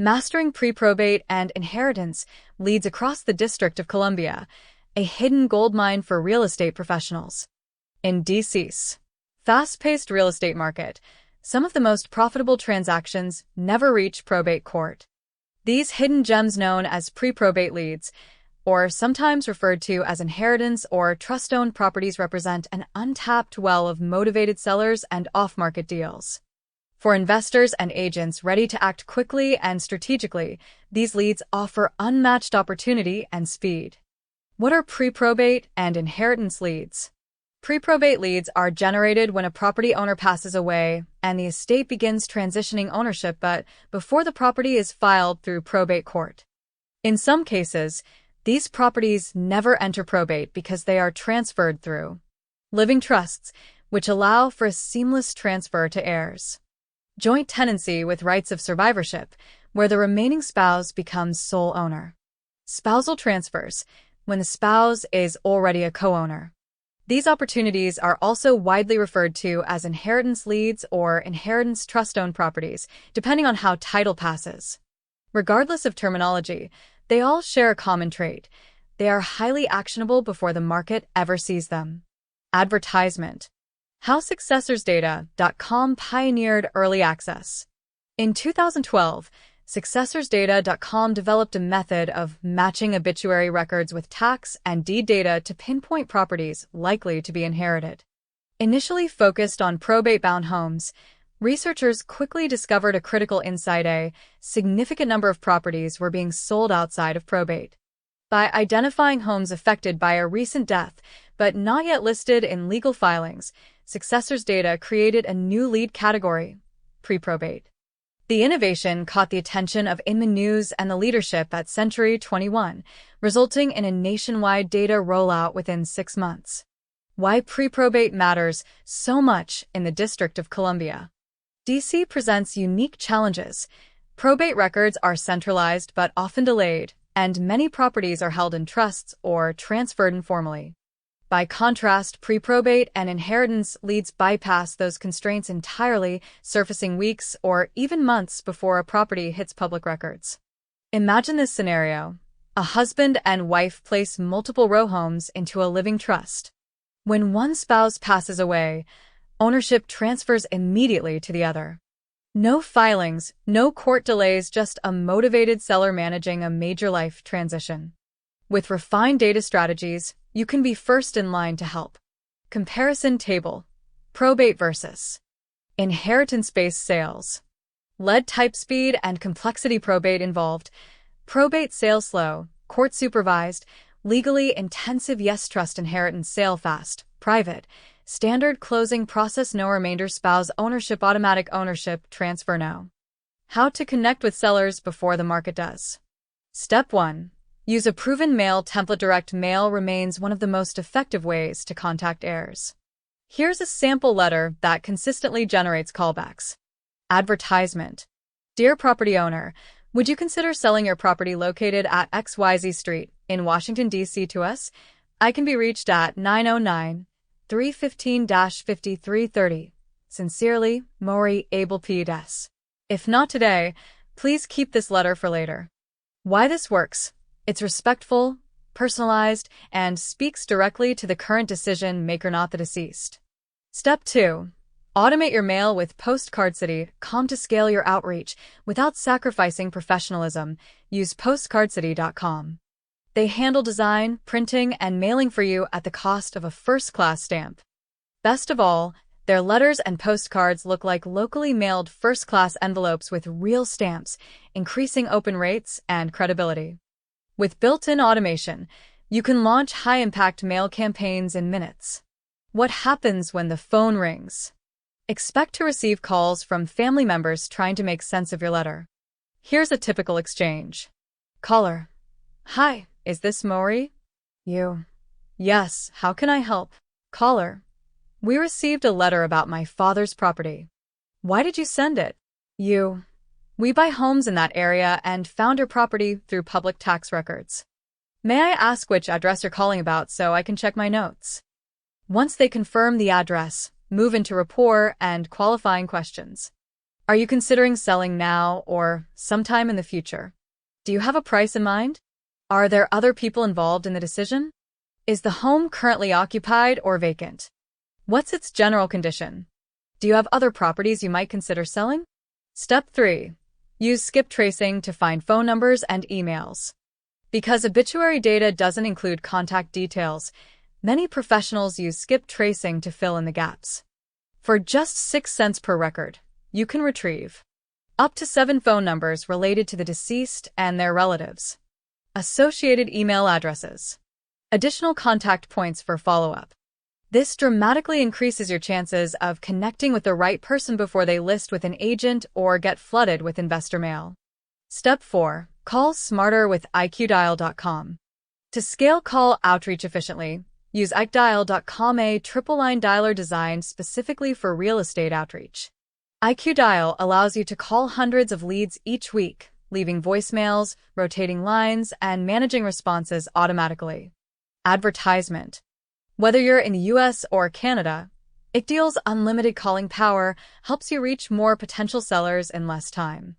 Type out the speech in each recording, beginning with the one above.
Mastering pre-probate and inheritance leads across the District of Columbia, a hidden goldmine for real estate professionals. In DC's fast-paced real estate market, some of the most profitable transactions never reach probate court. These hidden gems known as pre-probate leads, or sometimes referred to as inheritance or trust-owned properties, represent an untapped well of motivated sellers and off-market deals. For investors and agents ready to act quickly and strategically, these leads offer unmatched opportunity and speed. What are pre-probate and inheritance leads? Pre-probate leads are generated when a property owner passes away and the estate begins transitioning ownership, but before the property is filed through probate court. In some cases, these properties never enter probate because they are transferred through living trusts, which allow for a seamless transfer to heirs. Joint tenancy with rights of survivorship, where the remaining spouse becomes sole owner. Spousal transfers, when the spouse is already a co-owner. These opportunities are also widely referred to as inheritance leads or inheritance trust-owned properties, depending on how title passes. Regardless of terminology, they all share a common trait. They are highly actionable before the market ever sees them. Advertisement. How SuccessorsData.com pioneered early access. In 2012, SuccessorsData.com developed a method of matching obituary records with tax and deed data to pinpoint properties likely to be inherited. Initially focused on probate-bound homes, researchers quickly discovered a critical insight: a significant number of properties were being sold outside of probate. By identifying homes affected by a recent death, but not yet listed in legal filings, Successors Data created a new lead category: pre-probate. The innovation caught the attention of Inman News and the leadership at Century 21, resulting in a nationwide data rollout within 6 months. Why pre-probate matters so much in the District of Columbia. DC presents unique challenges. Probate records are centralized but often delayed, and many properties are held in trusts or transferred informally. By contrast, pre-probate and inheritance leads bypass those constraints entirely, surfacing weeks or even months before a property hits public records. Imagine this scenario. A husband and wife place multiple row homes into a living trust. When one spouse passes away, ownership transfers immediately to the other. No filings, no court delays, just a motivated seller managing a major life transition. With refined data strategies, you can be first in line to help. Comparison table. Probate versus inheritance-based sales. Lead type, speed and complexity. Probate involved. Probate sale slow, court supervised, legally intensive. Yes. Trust inheritance sale fast, private. Standard closing process, no remainder. Spouse ownership, automatic ownership transfer. No. How to connect with sellers before the market does. Step 1. Use a proven mail template. Direct mail remains one of the most effective ways to contact heirs. Here's a sample letter that consistently generates callbacks. Advertisement. Dear property owner, would you consider selling your property located at XYZ Street in Washington, D.C. to us? I can be reached at 909-315-5330. Sincerely, Maury Abel P.S. If not today, please keep this letter for later. Why this works? It's respectful, personalized, and speaks directly to the current decision maker, not the deceased. Step 2. Automate your mail with PostcardCity.com to scale your outreach without sacrificing professionalism. Use PostcardCity.com. They handle design, printing, and mailing for you at the cost of a first-class stamp. Best of all, their letters and postcards look like locally mailed first-class envelopes with real stamps, increasing open rates and credibility. With built-in automation, you can launch high-impact mail campaigns in minutes. What happens when the phone rings? Expect to receive calls from family members trying to make sense of your letter. Here's a typical exchange. Caller. Hi, is this Maury? You. Yes, how can I help? Caller. We received a letter about my father's property. Why did you send it? You. We buy homes in that area and found your property through public tax records. May I ask which address you're calling about so I can check my notes? Once they confirm the address, move into rapport and qualifying questions. Are you considering selling now or sometime in the future? Do you have a price in mind? Are there other people involved in the decision? Is the home currently occupied or vacant? What's its general condition? Do you have other properties you might consider selling? Step 3. Use skip tracing to find phone numbers and emails. Because obituary data doesn't include contact details, many professionals use skip tracing to fill in the gaps. For just 6 cents per record, you can retrieve up to 7 phone numbers related to the deceased and their relatives, associated email addresses, additional contact points for follow-up. This dramatically increases your chances of connecting with the right person before they list with an agent or get flooded with investor mail. Step 4. Call smarter with iqdial.com. To scale call outreach efficiently, use iqdial.com, a triple-line dialer designed specifically for real estate outreach. iqdial allows you to call hundreds of leads each week, leaving voicemails, rotating lines, and managing responses automatically. Advertisement. Whether you're in the US or Canada, iqdial's unlimited calling power helps you reach more potential sellers in less time.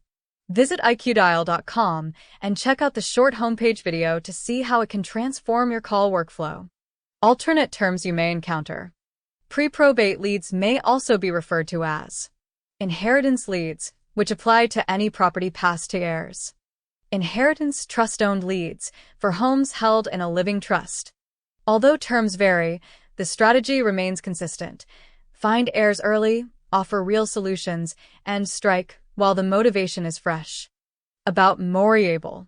Visit iqdial.com and check out the short homepage video to see how it can transform your call workflow. Alternate terms you may encounter. Pre-probate leads may also be referred to as inheritance leads, which apply to any property passed to heirs. Inheritance trust-owned leads, for homes held in a living trust. Although terms vary, the strategy remains consistent. Find heirs early, offer real solutions, and strike while the motivation is fresh. About Moriable.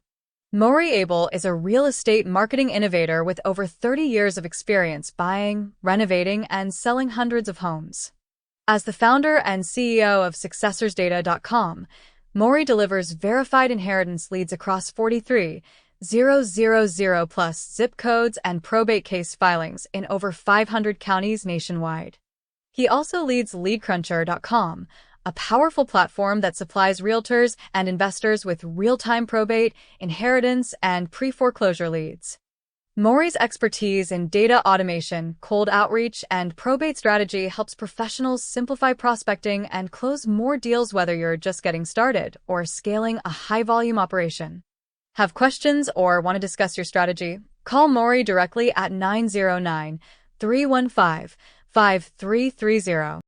Moriable is a real estate marketing innovator with over 30 years of experience buying, renovating, and selling hundreds of homes. As the founder and CEO of SuccessorsData.com, Mori delivers verified inheritance leads across 43,000 plus zip codes and probate case filings in over 500 counties nationwide. He also leads LeadCruncher.com, a powerful platform that supplies realtors and investors with real-time probate, inheritance, and pre-foreclosure leads. Mori's expertise in data automation, cold outreach, and probate strategy helps professionals simplify prospecting and close more deals whether you're just getting started or scaling a high-volume operation. Have questions or want to discuss your strategy? Call Mori directly at 909-315-5330.